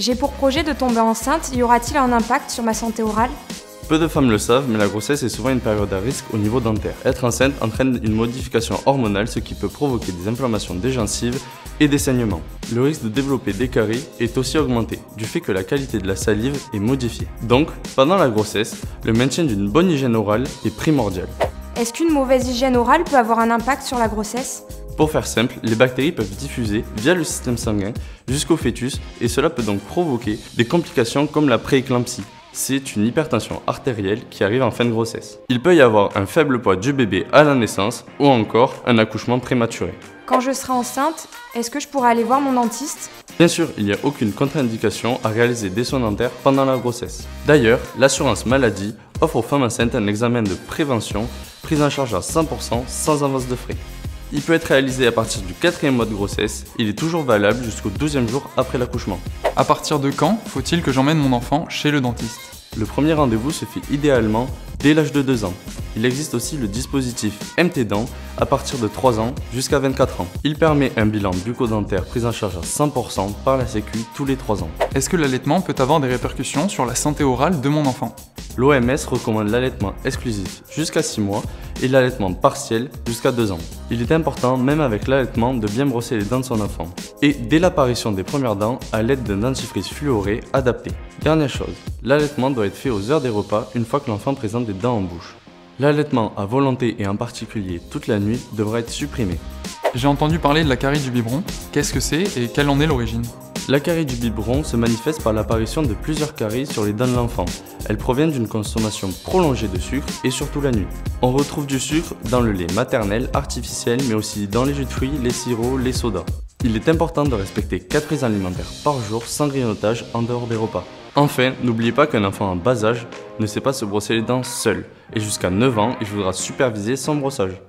J'ai pour projet de tomber enceinte, y aura-t-il un impact sur ma santé orale? Peu de femmes le savent, mais la grossesse est souvent une période à risque au niveau dentaire. Être enceinte entraîne une modification hormonale, ce qui peut provoquer des inflammations des gencives et des saignements. Le risque de développer des caries est aussi augmenté, du fait que la qualité de la salive est modifiée. Donc, pendant la grossesse, le maintien d'une bonne hygiène orale est primordial. Est-ce qu'une mauvaise hygiène orale peut avoir un impact sur la grossesse? Pour faire simple, les bactéries peuvent diffuser via le système sanguin jusqu'au fœtus et cela peut donc provoquer des complications comme la prééclampsie. C'est une hypertension artérielle qui arrive en fin de grossesse. Il peut y avoir un faible poids du bébé à la naissance ou encore un accouchement prématuré. Quand je serai enceinte, est-ce que je pourrai aller voir mon dentiste? Bien sûr, il n'y a aucune contre-indication à réaliser des soins dentaires pendant la grossesse. D'ailleurs, l'assurance maladie offre aux femmes enceintes un examen de prévention pris en charge à 100% sans avance de frais. Il peut être réalisé à partir du 4e mois de grossesse, il est toujours valable jusqu'au 12e jour après l'accouchement. À partir de quand faut-il que j'emmène mon enfant chez le dentiste? Le premier rendez-vous se fait idéalement dès l'âge de 2 ans. Il existe aussi le dispositif MT-Dents à partir de 3 ans jusqu'à 24 ans. Il permet un bilan bucco-dentaire pris en charge à 100% par la Sécu tous les 3 ans. Est-ce que l'allaitement peut avoir des répercussions sur la santé orale de mon enfant? L'OMS recommande l'allaitement exclusif jusqu'à 6 mois et l'allaitement partiel jusqu'à 2 ans. Il est important, même avec l'allaitement, de bien brosser les dents de son enfant. Et dès l'apparition des premières dents, à l'aide d'un dentifrice fluoré adapté. Dernière chose, l'allaitement doit être fait aux heures des repas une fois que l'enfant présente des dents en bouche. L'allaitement à volonté et en particulier toute la nuit devra être supprimé. J'ai entendu parler de la carie du biberon. Qu'est-ce que c'est et quelle en est l'origine? La carie du biberon se manifeste par l'apparition de plusieurs caries sur les dents de l'enfant. Elles proviennent d'une consommation prolongée de sucre et surtout la nuit. On retrouve du sucre dans le lait maternel, artificiel, mais aussi dans les jus de fruits, les sirops, les sodas. Il est important de respecter 4 prises alimentaires par jour sans grignotage en dehors des repas. Enfin, n'oubliez pas qu'un enfant en bas âge ne sait pas se brosser les dents seul, et jusqu'à 9 ans, il faudra superviser son brossage.